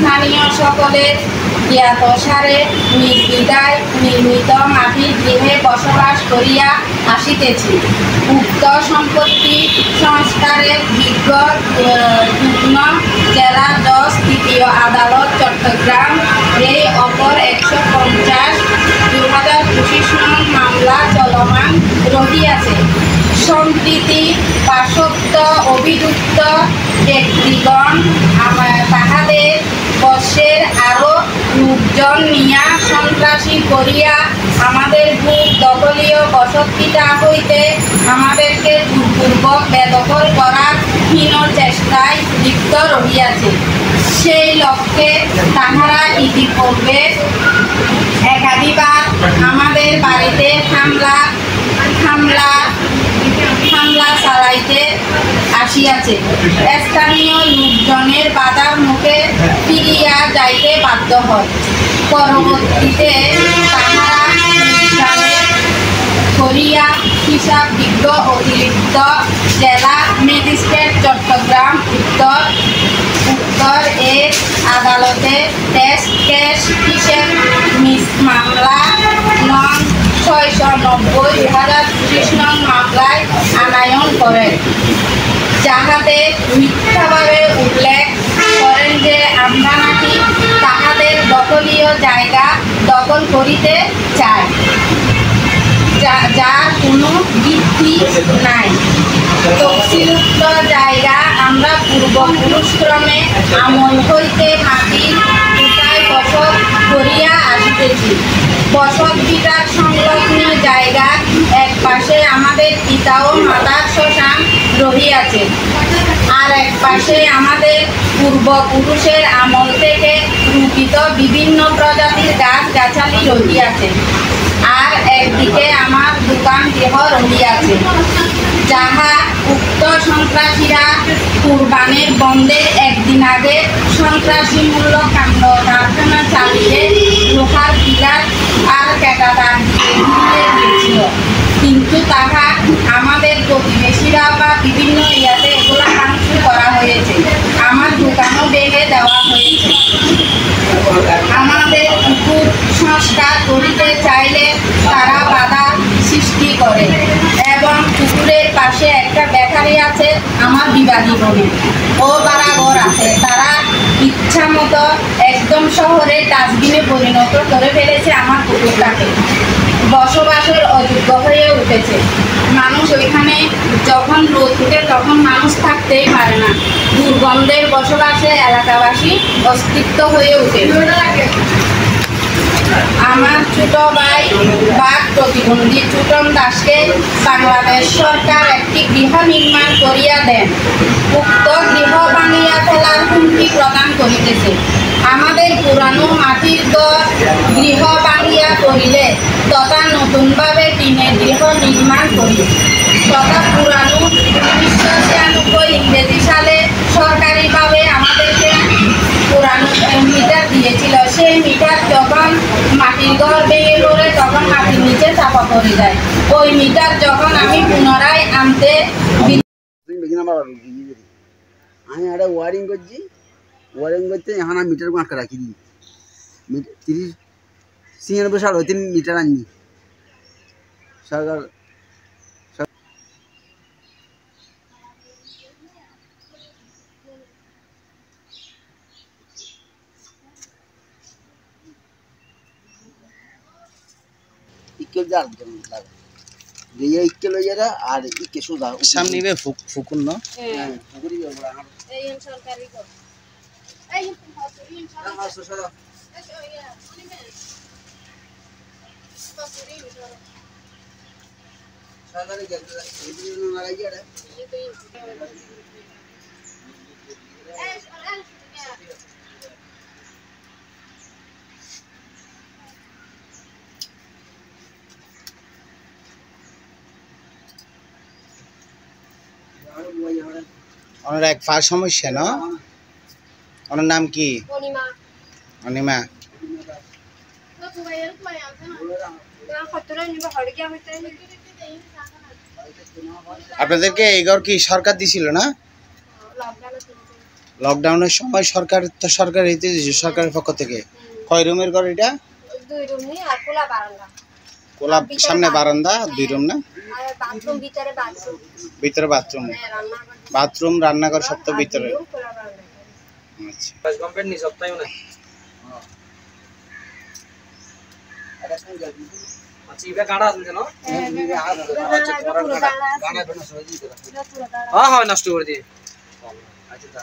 স্থানীয় সকলের জ্ঞাতসারে নির্বিধায় নির্মিত মাটির গৃহে বসবাস করিয়া আসিতেছি। উক্ত সম্পত্তি সংস্কারের বিজ্ঞ যুগ্ম জেলা জজ তৃতীয় আদালত চট্টগ্রাম এই অপর 150/2025 নং মামলা চলমান রহিয়াছে। সম্প্রতি পার্শ্বস্থ অভিযুক্ত ব্যক্তিগণ তাহাদের বর্ষের আরও লোকজন নিয়া সন্ত্রাসী করিয়া আমাদের ভূ দখলীয় বসতভিটা হইতে আমাদেরকে জোরপূর্বক বেদখল করার হীন চেষ্টায় লিপ্ত রহিয়াছে। সেই লক্ষ্যে তাহারা ইতিপূর্বে একাধিকবার আমাদের বাড়িতে হামলা চালাইতে আসিয়াছে। স্থানীয় লোকজনের বাধার মুখে ফিরিয়া যাইতে বাধ্য হয়। পরবর্তীতে তাহারা করিয়া হিসাব বিজ্ঞ অতিরিক্ত জেলা ম্যাজিস্ট্রেট চট্টগ্রাম উত্তর এর আদালতে টেস্ট কেস হিসেব মামলা নং 690/2025 নং মামলায় আনয়ন করেন, যাহাতে মিথ্যাভাবে উল্লেখ করেন যে আমরা নাকি তাহাদের দখলীয় জায়গা দখল করিতে চাই, যার কোনো ভিত্তি নাই। তফসিলুক্ত জায়গা আমরা পূর্বপুরুষক্রমে আমল হইতে মাটির কোটায় বসত করিয়া আসিতেছি। বসত ভিটার সংলগ্ন জায়গার এক পাশে আমাদের পিতা ও মাতার শ্মশান রহিয়াছে, আর এক পাশে আমাদের পূর্বপুরুষের আমল থেকে রূপিত বিভিন্ন প্রজাতির গাছগাছালি রহিয়াছে, আর একদিকে আমার দোকান গৃহ রহিয়াছে, যাহা উক্ত সন্ত্রাসীরা কুরবানের বন্ধের একদিন আগে সন্ত্রাসীমূলক কাণ্ড কারখানা চালিয়ে লোহার পিলার আর কেটাতার দিয়ে দিয়েছিল। কিন্তু তাহা আমাদের প্রতিবেশীরা বা বিভিন্ন ইয়াতে এগুলো ভাঙচুর করা হয়েছে। আমার দোকানও ভেঙে দেওয়া হয়েছে। আমাদের পুকুর সংস্কার করিতে চাইলে তারা বাধা সৃষ্টি করে, এবং পুকুরের পাশে একটা বেকারি আছে আমার বিবাদী বলে ও বাড়াঘর আছে। তারা ইচ্ছা মতো একদম শহরে ডাস্টবিনে পরিণত করে ফেলেছে আমার পুকুরটাকে, বসবাসের অযোগ্য হয়ে উঠেছে। মানুষ ওইখানে যখন রোদ উঠে তখন মানুষ থাকতেই পারে না। দুর্গন্ধের বসবাসে এলাকাবাসী অস্তিত্ব হয়ে ওঠে। আমার ছোট ভাই বাঘ প্রতিবন্ধী চুটন দাসকে বাংলাদেশ সরকার একটি গৃহ নির্মাণ করিয়া দেন। উক্ত গৃহ ভাঙিয়া ফেলার হুমকি প্রদান করিতেছে। আমাদের পুরানো মাটির গৃহ ভাঙিয়া করিলে তথা নতুনভাবে টিনের গৃহ নির্মাণ করি তথা পুরানো 1996 ইংরেজি সালে সরকারিভাবে আমাদেরকে পুরানো মিটার দিয়েছিল। সেই মিটার যখন মাটির ঘর ভেঙে পড়ে তখন মাটির নিচে চাপা পড়ে যায়। ওই মিটার যখন আমি পুনরায় আনতে আমি একটা ওয়ারিং করছি, ওয়ারিং করতে এখন আমি মিটার আটকে রাখি দিই 93 সাল হইতে মিটার আননি সরকার। আর ইকে সোজা সামনে ফুকুন না ওনার এক পা সমস্যা না? ওনার নাম কি? অনিমা। আপনাদেরকে এই ঘর কি সরকার দিছিল না? লকডাউনের সময় সরকার দিতে দিয়েছে সরকারের পক্ষ থেকে। কয় রুমের ঘর এটা? 2 রুম নি আর খোলা বারান্দা। কোলা সামনে বারান্দা 2 রুম না? আর বাথরুম ভিতরে বাথরুম। ভিতরে বাথরুম, রান্নাঘর। বাথরুম রান্নাঘর সব তো ভিতরে। খোলা বারান্দা। আচ্ছা কাজ কমপ্লিট নি সপ্তাহে না আচ্ছা ইবে কাটা আছে না আচ্ছা তোমার গানা হ্যাঁ হ্যাঁ নষ্ট করে দিয়ে আচ্ছা